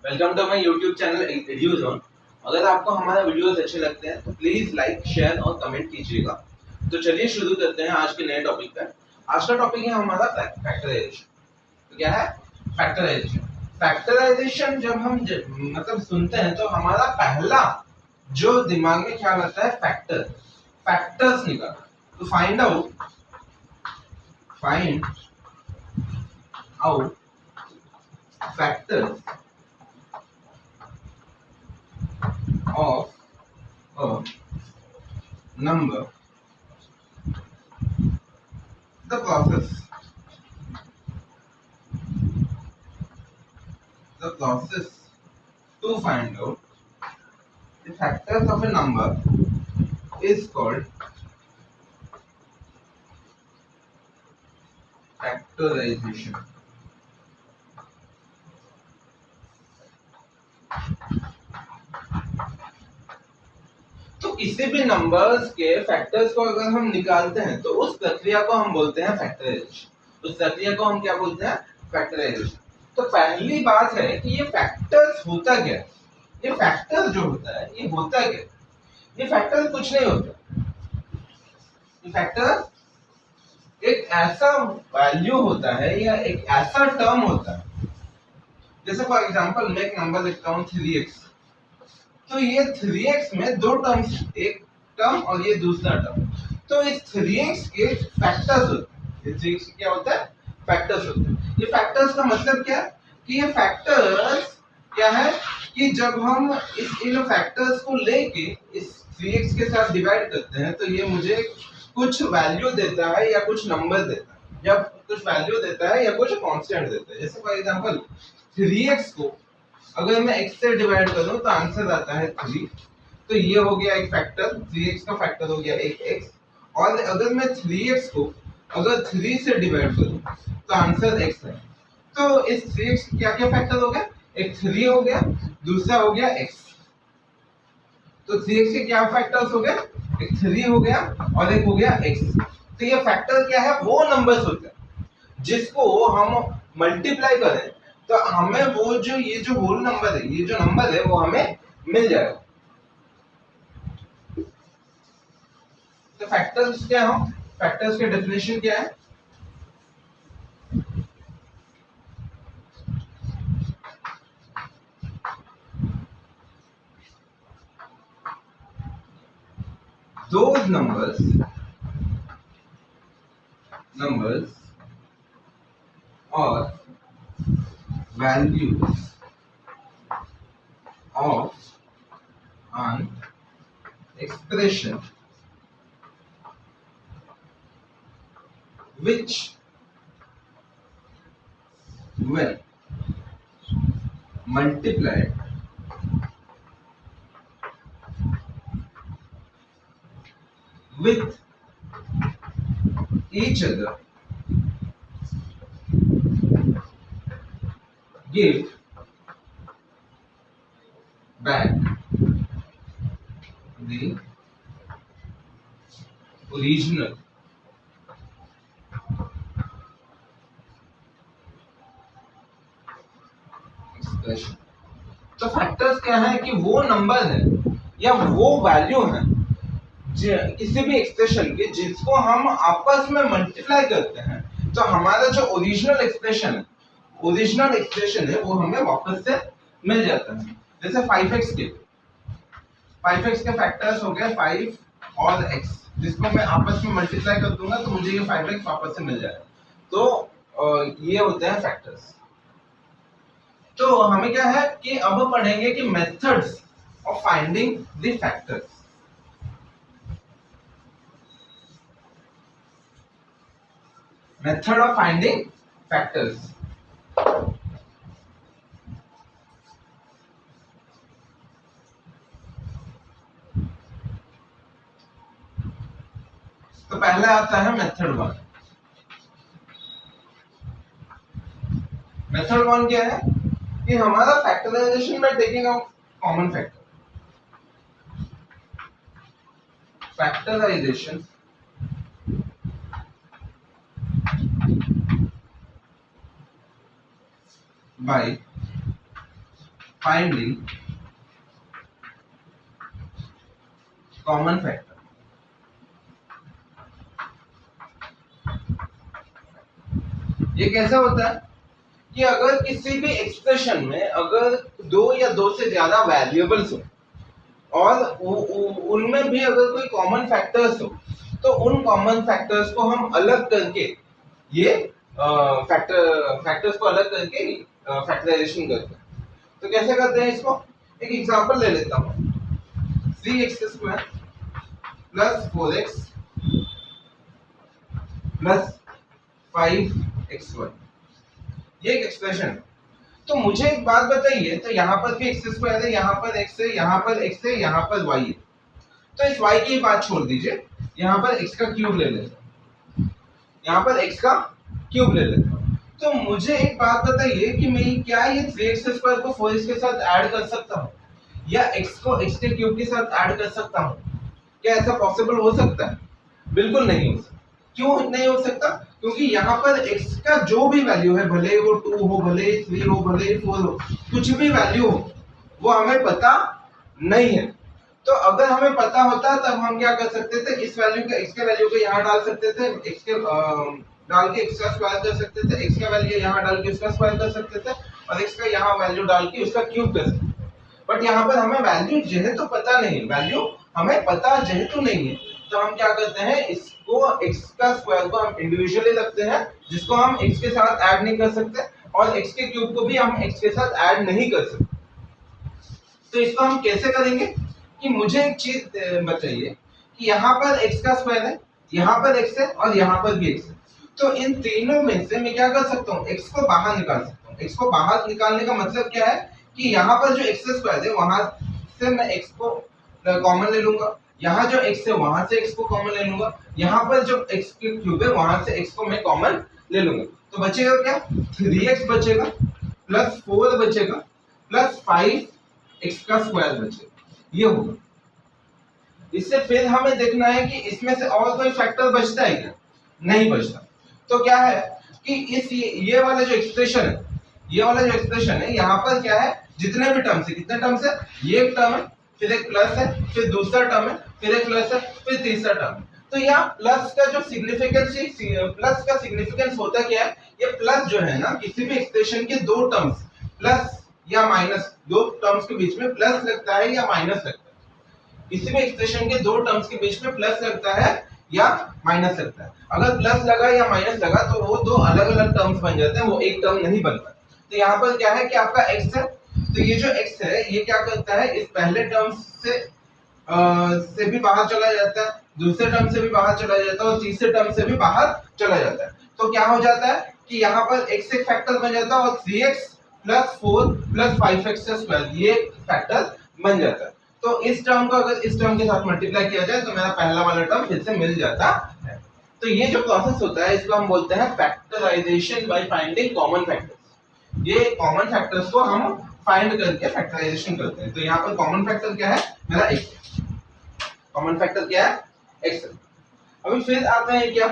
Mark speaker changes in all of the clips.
Speaker 1: Welcome to my YouTube channel Eduzone. अगर आपको हमारा वीडियोस अच्छे लगते हैं तो प्लीज लाइक शेयर और कमेंट कीजिएगा। तो चलिए शुरू करते हैं आज के नए टॉपिक पर। आज का टॉपिक है हमारा फैक्टराइजेशन। तो क्या है फैक्टराइजेशन? फैक्टराइजेशन जब हम मतलब सुनते हैं तो हमारा पहला जो दिमाग में ख्याल आता है फैक्टर्स निकालना। तो find out factors of a number. The process to find out the factors of a number is called factorization. तो किसी भी नंबर्स के फैक्टर्स को अगर हम निकालते हैं तो उस प्रक्रिया को हम बोलते हैं फैक्टराइजेशन। उस प्रक्रिया को हम क्या बोलते हैं? फैक्टराइजेशन। तो पहली बात है कि ये फैक्टर्स होता क्या है? ये फैक्टर जो होता है ये होता क्या? ये फैक्टर कुछ नहीं होता। ये फैक्टर एक ऐसा वैल्यू होता है या एक ऐसा टर्म होता है। जैसे फॉर एग्जांपल मैं एक नंबर लिखता हूँ 3x। तो ये 3x में दो टर्म्स, एक टर्म और ये दूसरा टर्म। तो इस 3x के फैक्टर्स होते हैं। ये 3x क्या होता है? फैक्टर्स होते हैं। ये फैक्टर्स का मतलब क्या है कि ये फैक्टर्स क्या है कि जब हम इन फैक्टर्स को लेके इस 3x के साथ डिवाइड करते हैं तो ये मुझे कुछ वैल्यू देता है या कुछ नंबर देता है, या कुछ वैल्यू देता है या कुछ कांस्टेंट देता है। जैसे फॉर एग्जांपल 3x को अगर मैं x से डिवाइड करूं तो आंसर आता है 3। तो ये हो गया एक फैक्टर, 3x का फैक्टर हो गया एक x। और अगर मैं 3x को अगर 3 से डिवाइड करूं तो आंसर x है। तो इस 3x क्या क्या फैक्टर हो गया? एक 3 हो गया, दूसरा हो गया x। तो 3x के क्या फैक्टर्स हो गए? एक 3 हो गया और एक हो गया x। तो ये फैक्टर क्या है? वो नंबर्स होते हैं जिसको हम मल्टीप्लाई करें तो हमें वो जो ये जो होल नंबर है, ये जो नंबर है वो हमें मिल जाएगा। तो फैक्टर्स क्या है? फैक्टर्स के डेफिनेशन क्या है? those numbers or values of an expression which when multiplied with each other give back the original expression। तो फैक्टर्स क्या है कि वो नंबर है या वो वैल्यू है किसी भी एक्सप्रेशन के जिसको हम आपस में मल्टीप्लाई करते हैं तो हमारा जो ओरिजिनल एक्सप्रेशन है वो हमें वापस से मिल जाता है। जैसे 5x के फैक्टर्स हो गए 5 और x, जिसको मैं आपस में मल्टीप्लाई कर दूंगा तो मुझे ये 5x वापस से मिल जाएगा। तो ये होते हैं फैक्टर्स। तो हमें क्या है कि अब हम पढ़ेंगे कि methods of finding the factors. Method of finding factors. तो पहला आता है मेथड 1। मेथड 1 क्या है कि हमारा फैक्टराइजेशन में taking out common factor. Factorisation by finding common factor. ये कैसा होता है कि अगर किसी भी एक्सप्रेशन में अगर दो या दो से ज्यादा वेरिएबल्स हो और उनमें भी अगर कोई कॉमन फैक्टर्स हो, तो उन कॉमन फैक्टर्स को हम अलग करके ये फैक्टर्स को अलग करके फैक्टराइजेशन करते हैं। तो कैसे करते हैं इसको, एक एग्जांपल ले लेता हूँ। 3x² plus 4x plus 5x1, ये एक एक्सप्रेशन है। तो मुझे एक बात बताइए, तो यहाँ पर भी x² है, यहाँ पर x है, यहाँ पर x है, यहाँ पर y है। तो इस y की बात छोड़ दीजिए, यहाँ पर x का क्यूब ले लेते हैं, यहाँ पर x का क्यूब ले लेते हैं। तो मुझे एक बात बताइए कि मैं क्या ये 3x² को 4x के साथ ऐड कर सकता हूँ, या x को x के क्यूब के साथ ऐड कर सकता हूँ? क्या ऐसा पॉसिबल हो सकता है? बिल्कुल नहीं हो सकता। क्यों नहीं हो सकता? क्योंकि यहाँ पर x का जो भी वैल्यू है, भले वो 2 हो, भले 3 हो, भले 4 हो, कुछ भी वैल्यू हो, वो हमें पता नहीं है। तो अगर हमें पता होता तब हम क्या कर सकते थे, इस वैल्यू के x के वैल्यू को यहाँ डाल सकते थे, x के डाल के x का स्क्वायर कर सकते थे, x का वैल्यू यहाँ डाल के उसका स्क्वायर कर सकते थे, और x का यहाँ वैल्यू डाल के उसका क्यूब कर सकते थे। बट यहाँ पर हमें वैल्यू जेहेतु पता नहीं है, वैल्यू हमें पता जेहेतु नहीं है, तो हम क्या करते हैं, इसको x का स्क्वायर को हम इंडिविजुअली रखते हैं, जिसको हम x के साथ ऐड नहीं कर सकते, और x के क्यूब को भी हम x के साथ ऐड नहीं कर सकते। तो इसको हम कैसे करेंगे कि मुझे एक चीज बताइए कि यहाँ पर x का स्क्वायर है, यहाँ पर x है, और यहाँ पर भी x है। तो इन तीनों में से मैं क्या कर सकता हूँ, x को बाहर निकाल सकता हूँ। x को बाहर निकालने का मतलब क्या है कि यहाँ पर जो x² है वहां से मैं x को कॉमन ले लूंगा, यहाँ जो x है वहां से x को कॉमन ले लूंगा, यहाँ पर जो x के क्यूब है वहां से x को मैं कॉमन ले लूंगा। तो बचेगा क्या, 3x बचेगा, प्लस 4 बचेगा, प्लस 5x का स्क्वायर बचेगा, ये होगा। इससे फिर हमें देखना है कि इसमें से और कोई फैक्टर बचता है क्या, नहीं बचता। तो क्या है कि इस ये वाला जो एक्सप्रेशन है, ये वाला जो एक्सप्रेशन है, यहाँ पर क्या है, जितने भी टर्म्स है, कितने टर्म्स है, ये एक टर्म है, फिर एक प्लस है, फिर दूसरा टर्म है, फिर एक प्लस है, फिर तीसरा टर्म है। तो यहाँ प्लस का जो सिग्निफिकेंस, प्लस का सिग्निफिकेंस होता क्या है, ये प्लस जो है ना, किसी भी एक्सप्रेशन के दो टर्म्स प्लस या माइनस, दो टर्म्स के बीच में प्लस लगता है या माइनस लगता है। किसी भी एक्सप्रेशन के दो टर्म्स के बीच में प्लस लगता है या माइनस लगता है। अगर प्लस लगा या माइनस लगा तो वो दो अलग अलग टर्म्स बन जाते हैं, वो एक टर्म नहीं बनता। तो यहाँ पर क्या है कि आपका x है, तो ये जो x है ये क्या करता है, इस पहले टर्म से भी बाहर चला जाता है, दूसरे टर्म से भी बाहर चला जाता है, और तीसरे टर्म से भी बाहर चला जाता है। तो क्या हो जाता है कि यहाँ पर x एक फैक्टर बन जाता है, और 3x प्लस 4 प्लस 5x का स्क्वायर ये फैक्टर बन जाता है। तो इस टर्म को अगर इस टर्म के साथ मल्टीप्लाई किया जाए तो मेरा पहला वाला टर्म फिर से मिल जाता है। तो ये जो प्रोसेस होता है इसको हम बोलते हैं factorisation by finding common factors. ये कॉमन फैक्टर्स को हम फाइंड करके फैक्टराइजेशन करते हैं। तो यहाँ पर कॉमन फैक्टर क्या है, मेरा x। कॉमन फैक्टर क्या है, x। अभी फिर आता है क्या,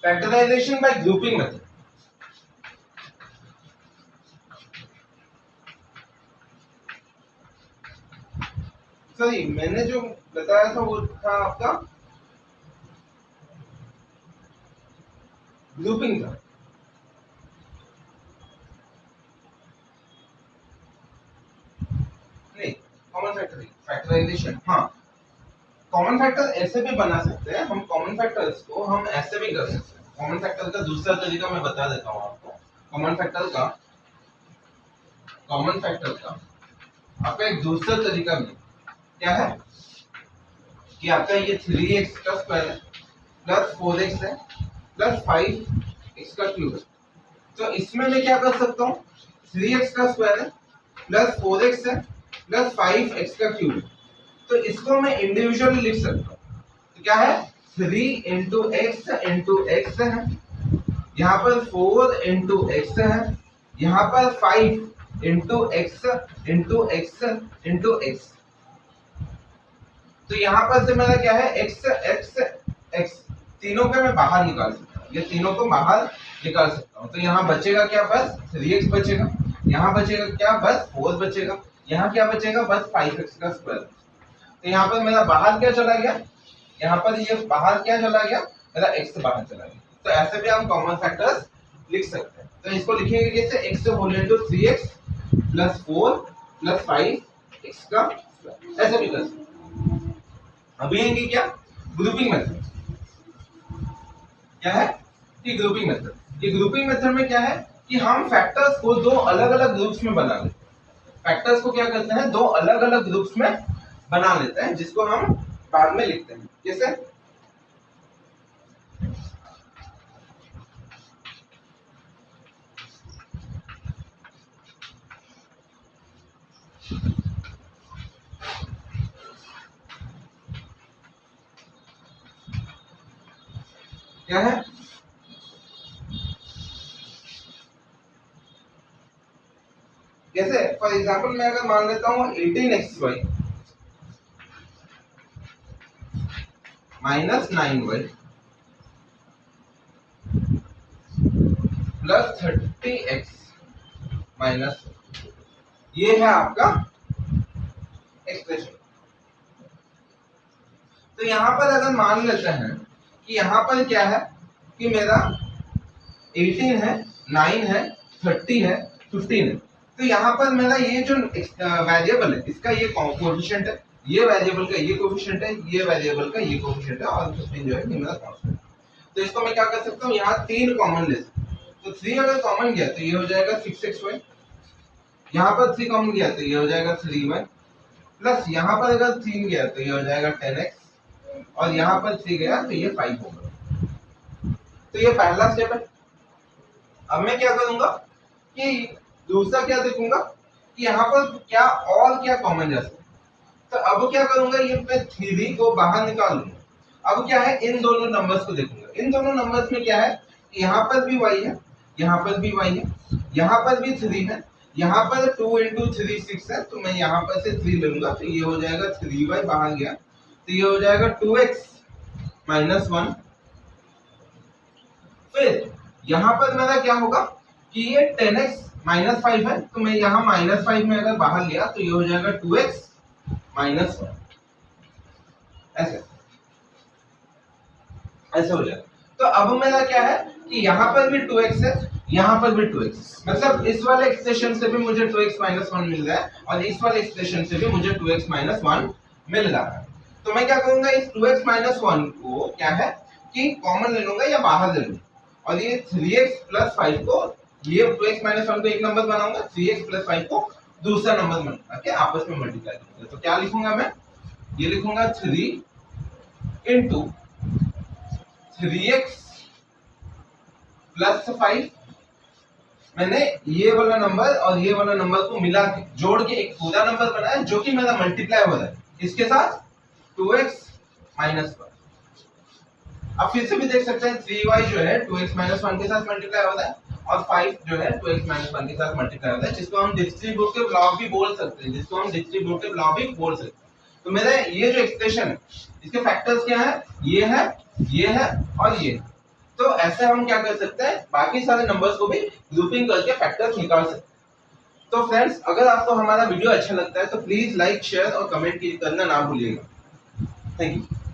Speaker 1: factorisation by grouping method. Sorry, मैंने जो बताया था वो था आपका ग्रुपिंग था। नहीं, कॉमन फैक्टर, फैक्टराइजेशन। हाँ, कॉमन फैक्टर ऐसे भी बना सकते हैं हम, कॉमन फैक्टर्स को हम ऐसे भी कर सकते हैं। कॉमन फैक्टर का दूसरा तरीका मैं बता देता हूँ आपको। कॉमन फैक्टर का आपका एक दूसरा तरीका भी क्या है कि आपका ये 3x का स्क्वायर है, प्लस 4x है, प्लस 5x का क्यूब है। तो इसमें मैं क्या कर सकता हूँ, 3x का स्क्वायर है, प्लस 4x है, प्लस 5x का क्यूब है। तो इसको मैं इंडिविजुअली लिख सकता हूँ। तो क्या है, 3 इंटू एक्स है, यहाँ पर 4 इंटू एक्स है, यहाँ पर 5 into x into x into x. तो यहाँ पर से मेरा क्या है एक्स एक्स एक्स, तीनों को मैं बाहर निकाल सकता हूँ, ये तीनों को बाहर निकाल सकता हूँ। तो यहाँ बचेगा क्या, बस 3x बचेगा। यहाँ बचेगा क्या, बस 4 बचेगा। यहाँ क्या बचेगा, बस 5x का स्क्वायर। तो यहाँ पर मेरा बाहर क्या चला गया, यहाँ पर ये बाहर क्या चला गया, मेरा x बाहर चला गया। तो ऐसे भी हम कॉमन फैक्टर्स लिख सकते हैं। तो इसको लिखेंगे कैसे, x whole into 3x plus 4 plus 5x का स्क्वायर, ऐसे भी कर सकते हैं। अभी आएंगे क्या, ग्रुपिंग मेथड। क्या है कि ग्रुपिंग मेथड। ये ग्रुपिंग मेथड में क्या है कि हम फैक्टर्स को दो अलग अलग ग्रुप्स में बना लेते हैं। फैक्टर्स को क्या करते हैं, दो अलग अलग ग्रुप्स में बना लेते हैं, जिसको हम बाद में लिखते हैं। जैसे क्या है, जैसे फॉर एग्जांपल मैं अगर मान लेता हूँ 18xy minus 9y plus 30x minus, ये है आपका एक्सप्रेशन। तो यहां पर अगर मान लेते हैं कि यहाँ पर क्या है कि मेरा 18 है, 9 है, 30 है, 15 है। तो यहाँ पर मेरा ये जो वेरिएबल है इसका ये कोएफिशिएंट है, ये वेरिएबल का ये कोएफिशिएंट है, ये वेरिएबल का ये कोएफिशिएंट है, और 15 जो है ये मेरा कांस्टेंट। तो इसको मैं क्या कर सकता हूँ, यहाँ 3 कॉमन ले सकता हूँ। तो 3 अगर कॉमन गया तो ये हो जाएगा 6xy, यहाँ पर 3 कॉमन गया तो ये हो जाएगा 3y, प्लस यहाँ पर अगर 3 गया तो ये हो जाएगा 10x, और यहाँ पर 3 गया तो ये 5 होगा। तो ये पहला स्टेप है। अब मैं क्या करूंगा कि दूसरा क्या देखूंगा कि यहाँ पर क्या और क्या कॉमन जा सकता है। तो अब क्या करूंगा, ये मैं 3 को बाहर निकाल लूंगा। अब क्या है, इन दोनों नंबर्स को देखूंगा। इन दोनों नंबर्स में क्या है, यहाँ पर भी y है, यहाँ पर भी y है, यहाँ पर भी 3 है, यहाँ पर 2 इंटू 3 6 है। तो मैं यहाँ पर से 3 लूंगा तो ये हो जाएगा 3y, बाहर गया तो ये हो जाएगा 2x माइनस 1। फिर यहाँ पर मेरा क्या होगा कि ये 10x माइनस 5 है, तो मैं यहाँ माइनस 5 में अगर बाहर लिया तो ये हो जाएगा 2x माइनस 1, ऐसे ऐसे हो जाएगा। तो अब मेरा क्या है कि यहाँ पर भी 2x है, यहाँ पर भी 2x, मतलब इस वाले एक्सप्रेशन से भी मुझे 2x माइनस 1 मिल रहा है, और इस वाले एक्सप्रेशन से भी मुझे 2x माइनस 1 मिल रहा है। तो मैं क्या करूंगा, इस 2x माइनस 1 को क्या है कि कॉमन ले लूंगा या बाहर ले लूंगा, और ये 3x प्लस 5 को, ये 2x माइनस 1 को एक नंबर बनाऊंगा, 3x प्लस 5 को दूसरा नंबर बना के आपस में मल्टीप्लाई करूंगा। तो क्या लिखूंगा मैं, ये लिखूंगा 3 इंटू 3x प्लस 5। मैंने ये वाला नंबर और ये वाला नंबर को मिला के जोड़ के एक पूरा नंबर बनाया, जो कि मेरा मल्टीप्लाई हो रहा है इसके साथ 2x माइनस 1। अब फिर से भी देख सकते हैं 3y जो है 2x माइनस 1 के साथ मल्टीप्लाई होता है, और 5 जो है 2x माइनस 1 के साथ मल्टीप्लाई होता है, जिसको हम डिस्ट्रीब्यूटिव लॉ भी बोल सकते हैं, तो मेरा ये जो एक्सप्रेशन है इसके फैक्टर्स क्या है, ये है, ये है और ये। तो ऐसे हम क्या कर सकते हैं, बाकी सारे नंबर्स को भी ग्रुपिंग करके फैक्टर्स निकाल सकते हैं। तो फ्रेंड्स, अगर आपको हमारा वीडियो अच्छा लगता है तो प्लीज लाइक, शेयर और कमेंट करना ना भूलिएगा। Thank you.